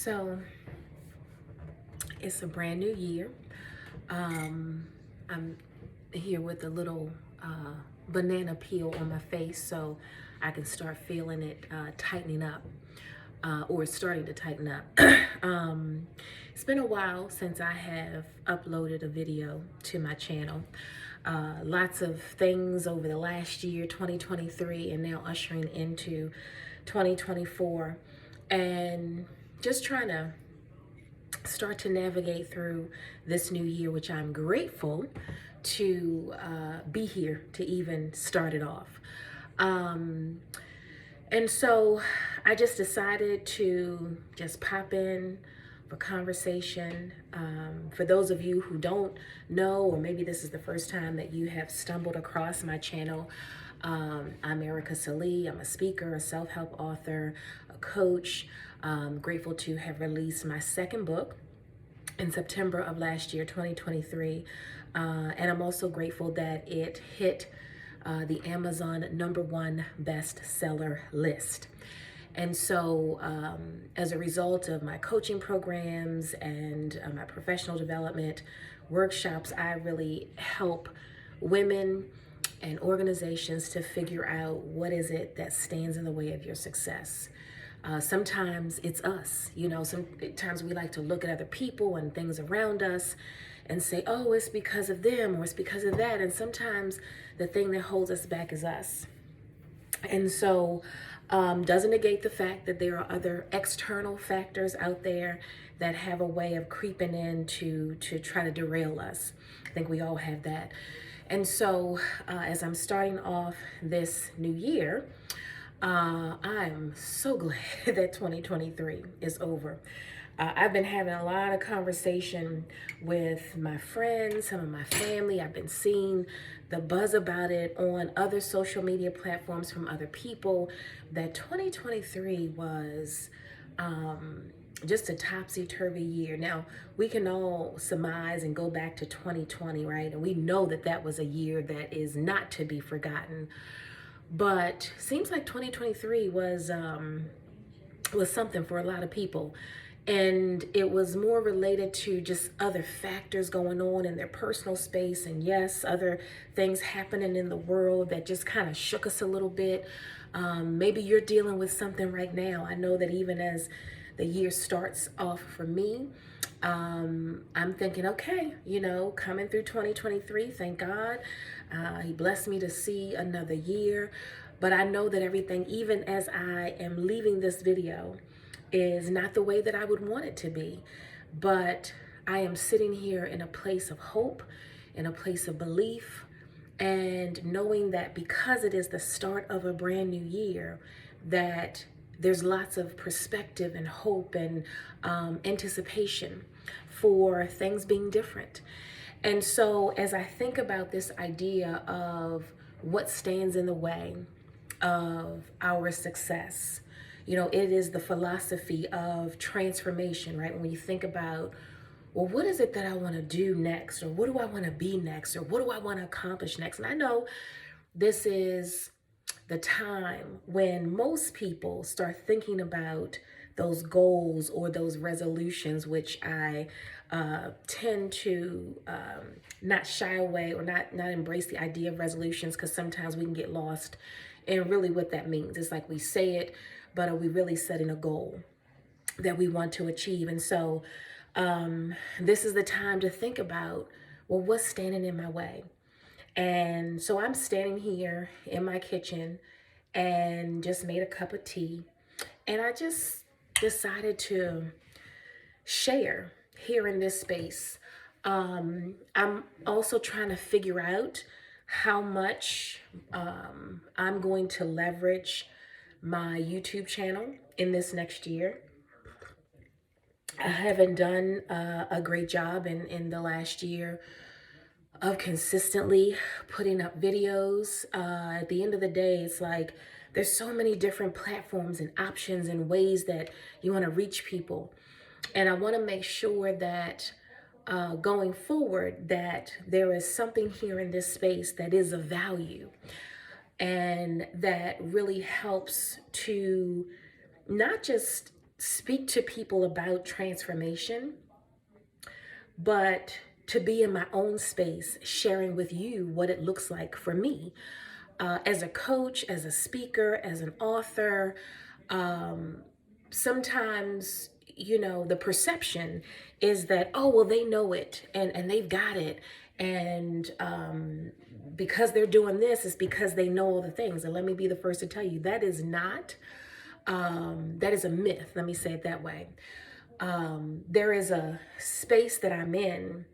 So it's a brand new year. I'm here with a little banana peel on my face so I can start feeling it tightening up, or it's starting to tighten up. It's been a while since I have uploaded a video to my channel. Lots of things over the last year, 2023, and now ushering into 2024, and just trying to start to navigate through this new year, which I'm grateful to be here to even start it off. And so I just decided to just pop in for conversation. For those of you who don't know, or maybe this is the first time that you have stumbled across my channel, I'm Ericka Sallee. I'm a speaker, a self-help author, a coach. Grateful to have released my second book in September of last year, 2023. And I'm also grateful that it hit the Amazon #1 bestseller list. And so as a result of my coaching programs and my professional development workshops, I really help women and organizations to figure out what is it that stands in the way of your success. Sometimes it's us, sometimes we like to look at other people and things around us and say, oh, it's because of them or it's because of that. And sometimes the thing that holds us back is us. And so doesn't negate the fact that there are other external factors out there that have a way of creeping in to try to derail us. I think we all have that. And so as I'm starting off this new year, I'm so glad that 2023 is over. I've been having a lot of conversation with my friends, some of my family. I've been seeing the buzz about it on other social media platforms from other people, that 2023 was just a topsy-turvy year. Now, we can all surmise and go back to 2020, right? And we know that that was a year that is not to be forgotten. But seems like 2023 was something for a lot of people. And it was more related to just other factors going on in their personal space. And yes, other things happening in the world that just kind of shook us a little bit. Maybe you're dealing with something right now. I know that even as the year starts off for me, I'm thinking, okay, coming through 2023, thank God. He blessed me to see another year. But I know that everything, even as I am leaving this video, is not the way that I would want it to be. But I am sitting here in a place of hope, in a place of belief, and knowing that because it is the start of a brand new year, that there's lots of perspective and hope and anticipation for things being different. And so as I think about this idea of what stands in the way of our success, it is the philosophy of transformation, right? When you think about, well, what is it that I want to do next? Or what do I want to be next? Or what do I want to accomplish next? And I know this is the time when most people start thinking about those goals or those resolutions, which I tend to not shy away or not embrace the idea of resolutions, because sometimes we can get lost in really what that means. It's like we say it, but are we really setting a goal that we want to achieve? And so this is the time to think about, well, what's standing in my way? And so I'm standing here in my kitchen and just made a cup of tea. And I just decided to share here in this space. I'm also trying to figure out how much I'm going to leverage my YouTube channel in this next year. I haven't done a great job in the last year of consistently putting up videos. At the end of the day, it's like there's so many different platforms and options and ways that you want to reach people. And I want to make sure that going forward, that there is something here in this space that is of value and that really helps to not just speak to people about transformation, but to be in my own space, sharing with you what it looks like for me as a coach, as a speaker, as an author. Um, Sometimes, the perception is that, oh, well, they know it and they've got it. And because they're doing this, is because they know all the things. And let me be the first to tell you that is not, that is a myth. Let me say it that way. There is a space that I'm in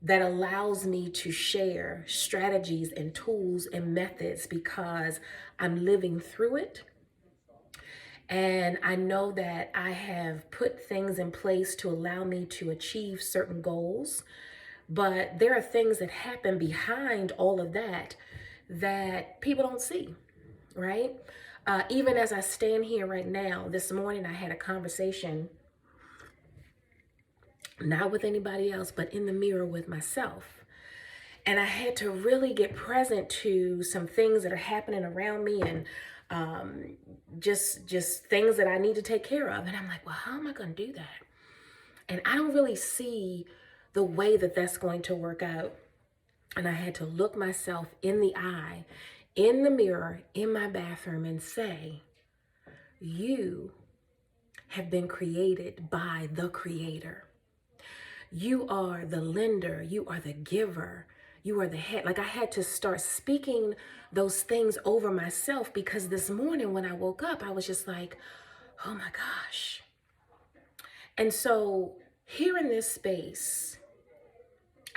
that allows me to share strategies and tools and methods because I'm living through it. And I know that I have put things in place to allow me to achieve certain goals. But there are things that happen behind all of that that people don't see, right? Even as I stand here right now, this morning I had a conversation, not with anybody else, but in the mirror with myself. And I had to really get present to some things that are happening around me, and just things that I need to take care of. And I'm like, well, how am I going to do that? And I don't really see the way that that's going to work out. And I had to look myself in the eye, in the mirror, in my bathroom, and say, you have been created by the Creator. You are the lender. You are the giver. You are the head. Like, I had to start speaking those things over myself, because this morning when I woke up, I was just like, oh my gosh. And so here in this space,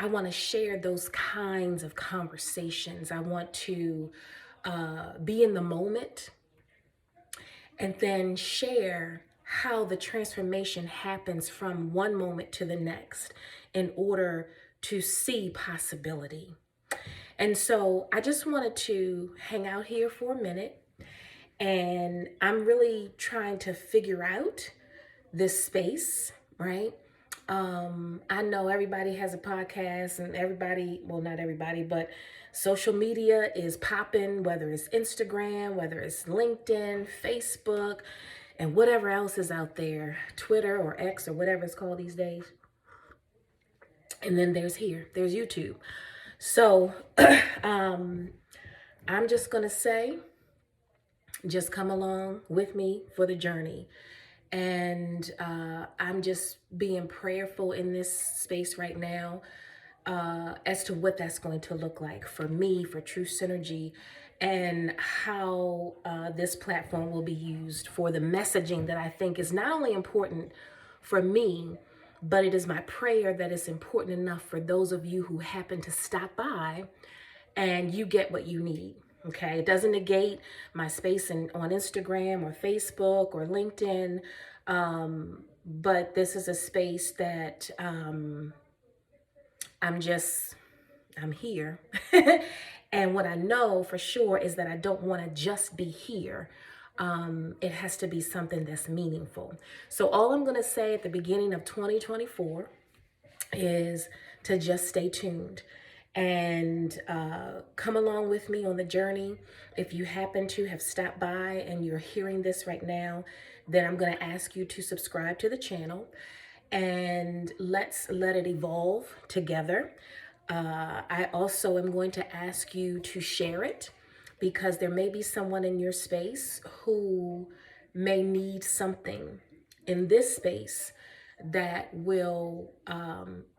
I want to share those kinds of conversations. I want to be in the moment and then share how the transformation happens from one moment to the next in order to see possibility. And so I just wanted to hang out here for a minute, and I'm really trying to figure out this space, right? I know everybody has a podcast, and everybody, well, not everybody, but social media is popping, whether it's Instagram, whether it's LinkedIn, Facebook, and whatever else is out there, Twitter or X or whatever it's called these days. And then there's YouTube. So I'm just going to say, just come along with me for the journey. And I'm just being prayerful in this space right now as to what that's going to look like for me, for True Synergy, and how this platform will be used for the messaging that I think is not only important for me, but it is my prayer that it's important enough for those of you who happen to stop by and you get what you need. Okay, it doesn't negate my space on Instagram or Facebook or LinkedIn, but this is a space that I'm here. And what I know for sure is that I don't want to just be here. It has to be something that's meaningful. So all I'm going to say at the beginning of 2024 is to just stay tuned and come along with me on the journey. If you happen to have stopped by and you're hearing this right now, then I'm going to ask you to subscribe to the channel, and let's let it evolve together. I also am going to ask you to share it, because there may be someone in your space who may need something in this space that will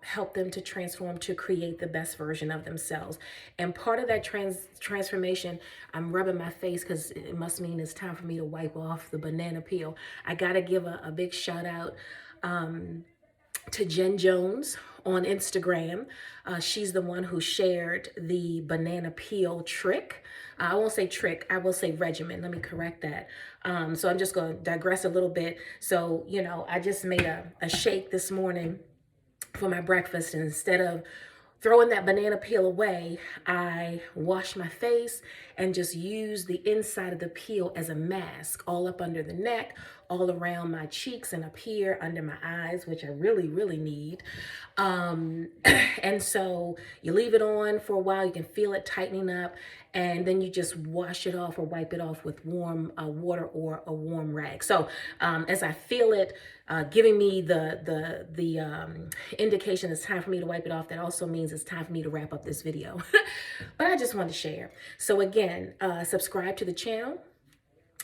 help them to transform, to create the best version of themselves. And part of that transformation, I'm rubbing my face because it must mean it's time for me to wipe off the banana peel. I got to give a big shout out to Jen Jones on Instagram. She's the one who shared the banana peel trick. I won't say trick, I will say regimen. Let me correct that. So I'm just going to digress a little bit. So, I just made a shake this morning for my breakfast, and instead of throwing that banana peel away, I washed my face and just used the inside of the peel as a mask, all up under the neck, all around my cheeks, and up here under my eyes, which I really, really need. And so you leave it on for a while, you can feel it tightening up, and then you just wash it off or wipe it off with warm water or a warm rag. So as I feel it giving me the indication it's time for me to wipe it off, that also means it's time for me to wrap up this video. But I just wanted to share. So again, subscribe to the channel,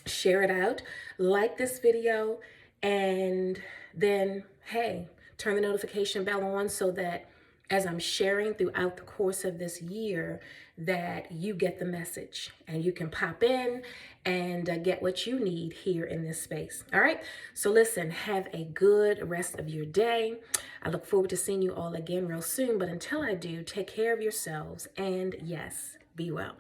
share it out, like this video, and then, hey, turn the notification bell on so that as I'm sharing throughout the course of this year, that you get the message and you can pop in and get what you need here in this space. All right. So listen, have a good rest of your day. I look forward to seeing you all again real soon. But until I do, take care of yourselves and yes, be well.